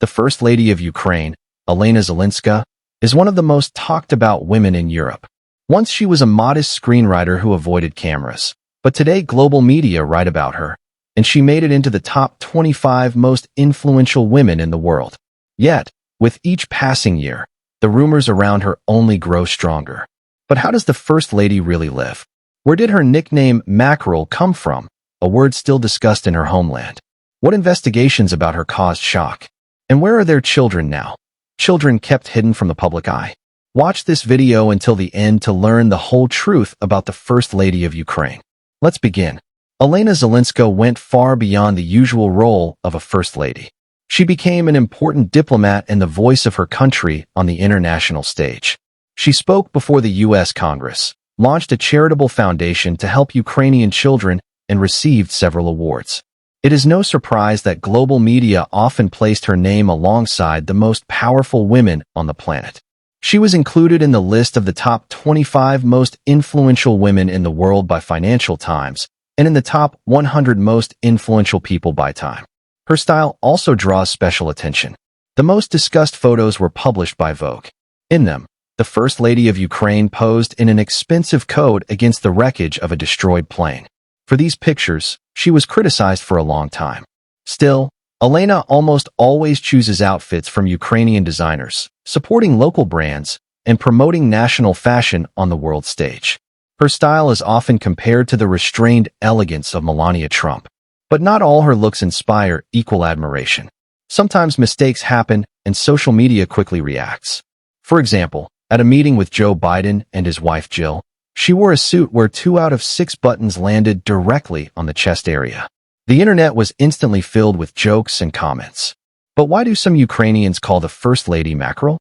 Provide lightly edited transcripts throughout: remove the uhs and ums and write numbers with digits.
The First Lady of Ukraine, Olena Zelenska, is one of the most talked about women in Europe. Once she was a modest screenwriter who avoided cameras, but today global media write about her, and she made it into the top 25 most influential women in the world. Yet, with each passing year, the rumors around her only grow stronger. But how does the First Lady really live? Where did her nickname Mackerel come from, a word still discussed in her homeland? What investigations about her caused shock? And where are their children now? Children kept hidden from the public eye. Watch this video until the end to learn the whole truth about the First Lady of Ukraine. Let's begin. Olena Zelenska went far beyond the usual role of a First Lady. She became an important diplomat and the voice of her country on the international stage. She spoke before the U.S. Congress, launched a charitable foundation to help Ukrainian children, and received several awards. It is no surprise that global media often placed her name alongside the most powerful women on the planet. She was included in the list of the top 25 most influential women in the world by Financial Times, and in the top 100 most influential people by Time. Her style also draws special attention. The most discussed photos were published by Vogue. In them, the First Lady of Ukraine posed in an expensive coat against the wreckage of a destroyed plane. For these pictures, she was criticized for a long time. Still, Olena almost always chooses outfits from Ukrainian designers, supporting local brands, and promoting national fashion on the world stage. Her style is often compared to the restrained elegance of Melania Trump. But not all her looks inspire equal admiration. Sometimes mistakes happen, and social media quickly reacts. For example, at a meeting with Joe Biden and his wife Jill, she wore a suit where 2 out of 6 buttons landed directly on the chest area. The internet was instantly filled with jokes and comments. But why do some Ukrainians call the First Lady Mackerel?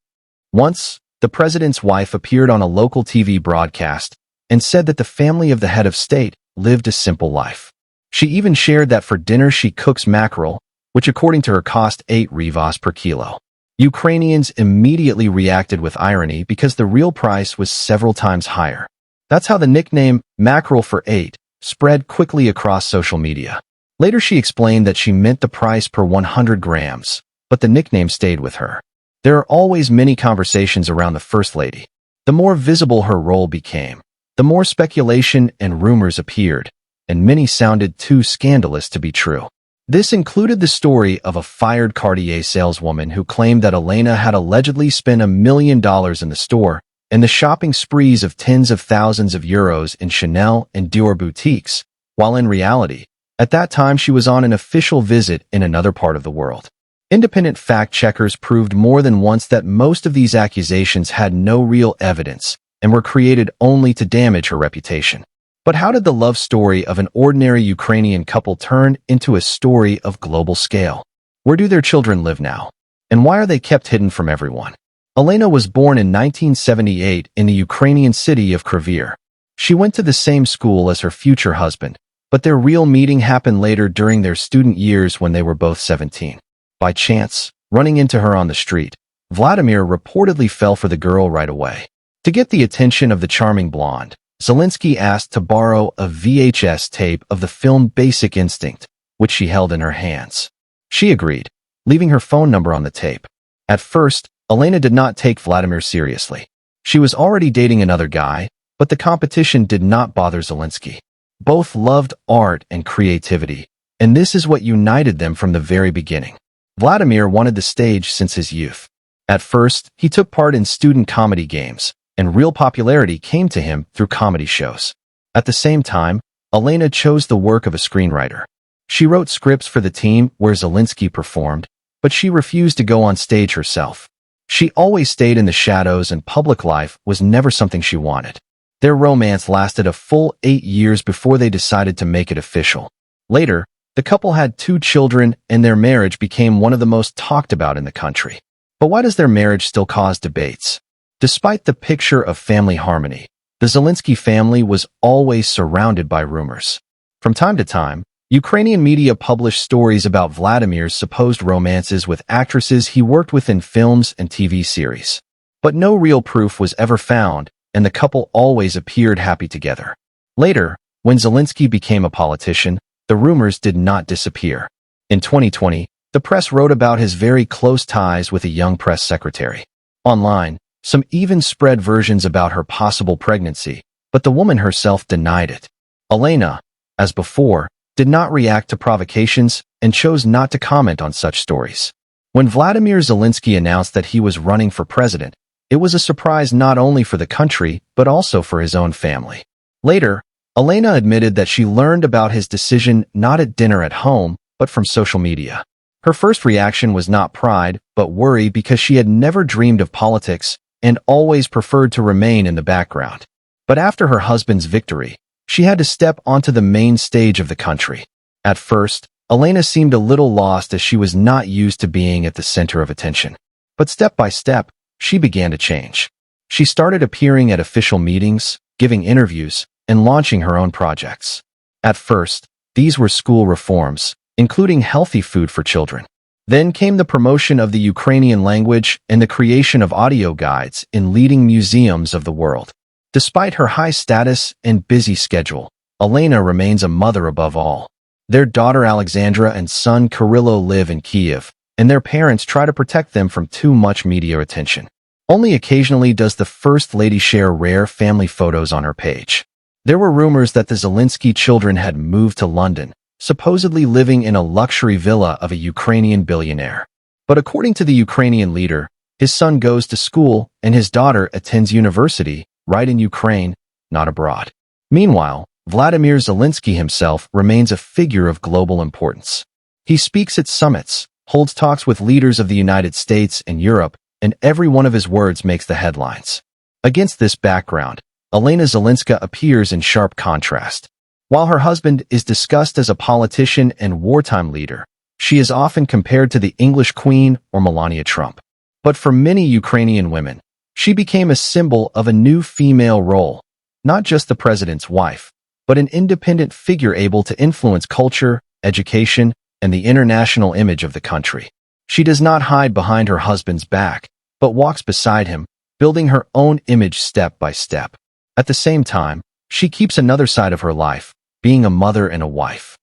Once, the president's wife appeared on a local TV broadcast and said that the family of the head of state lived a simple life. She even shared that for dinner she cooks mackerel, which according to her cost 8 hryvnias per kilo. Ukrainians immediately reacted with irony because the real price was several times higher. That's how the nickname Mackerel for 8 spread quickly across social media. Later she explained that she meant the price per 100 grams, but the nickname stayed with her. There are always many conversations around the First Lady. The more visible her role became, the more speculation and rumors appeared, and many sounded too scandalous to be true. This included the story of a fired Cartier saleswoman who claimed that Olena had allegedly spent $1 million in the store, and the shopping sprees of tens of thousands of euros in Chanel and Dior boutiques, while in reality, at that time she was on an official visit in another part of the world. Independent fact-checkers proved more than once that most of these accusations had no real evidence and were created only to damage her reputation. But how did the love story of an ordinary Ukrainian couple turn into a story of global scale? Where do their children live now? And why are they kept hidden from everyone? Olena was born in 1978 in the Ukrainian city of Kryvyi. She went to the same school as her future husband, but their real meeting happened later during their student years when they were both 17. By chance, running into her on the street, Vladimir reportedly fell for the girl right away. To get the attention of the charming blonde, Zelensky asked to borrow a VHS tape of the film Basic Instinct, which she held in her hands. She agreed, leaving her phone number on the tape. At first, Olena did not take Vladimir seriously. She was already dating another guy, but the competition did not bother Zelensky. Both loved art and creativity, and this is what united them from the very beginning. Vladimir wanted the stage since his youth. At first, he took part in student comedy games, and real popularity came to him through comedy shows. At the same time, Olena chose the work of a screenwriter. She wrote scripts for the team where Zelensky performed, but she refused to go on stage herself. She always stayed in the shadows, and public life was never something she wanted. Their romance lasted a full 8 years before they decided to make it official. Later, the couple had 2 children, and their marriage became one of the most talked about in the country. But why does their marriage still cause debates? Despite the picture of family harmony, the Zelensky family was always surrounded by rumors. From time to time, Ukrainian media published stories about Vladimir's supposed romances with actresses he worked with in films and TV series. But no real proof was ever found, and the couple always appeared happy together. Later, when Zelensky became a politician, the rumors did not disappear. In 2020, The press wrote about his very close ties with a young press secretary. Online, some even spread versions about her possible pregnancy, but the woman herself denied it. Elena, as before, did not react to provocations and chose not to comment on such stories. When Vladimir Zelensky announced that he was running for president, it was a surprise not only for the country, but also for his own family. Later, Elena admitted that she learned about his decision not at dinner at home, but from social media. Her first reaction was not pride, but worry because she had never dreamed of politics and always preferred to remain in the background. But after her husband's victory, she had to step onto the main stage of the country. At first, Elena seemed a little lost as she was not used to being at the center of attention. But step by step, she began to change. She started appearing at official meetings, giving interviews, and launching her own projects. At first, these were school reforms, including healthy food for children. Then came the promotion of the Ukrainian language and the creation of audio guides in leading museums of the world. Despite her high status and busy schedule, Elena remains a mother above all. Their daughter Alexandra and son Kirillo live in Kiev, and their parents try to protect them from too much media attention. Only occasionally does the First Lady share rare family photos on her page. There were rumors that the Zelensky children had moved to London, supposedly living in a luxury villa of a Ukrainian billionaire. But according to the Ukrainian leader, his son goes to school and his daughter attends university, right in Ukraine, not abroad. Meanwhile, Vladimir Zelensky himself remains a figure of global importance. He speaks at summits, holds talks with leaders of the United States and Europe, and every one of his words makes the headlines. Against this background, Elena Zelenska appears in sharp contrast. While her husband is discussed as a politician and wartime leader, she is often compared to the English Queen or Melania Trump. But for many Ukrainian women, she became a symbol of a new female role, not just the president's wife, but an independent figure able to influence culture, education, and the international image of the country. She does not hide behind her husband's back, but walks beside him, building her own image step by step. At the same time, she keeps another side of her life, being a mother and a wife.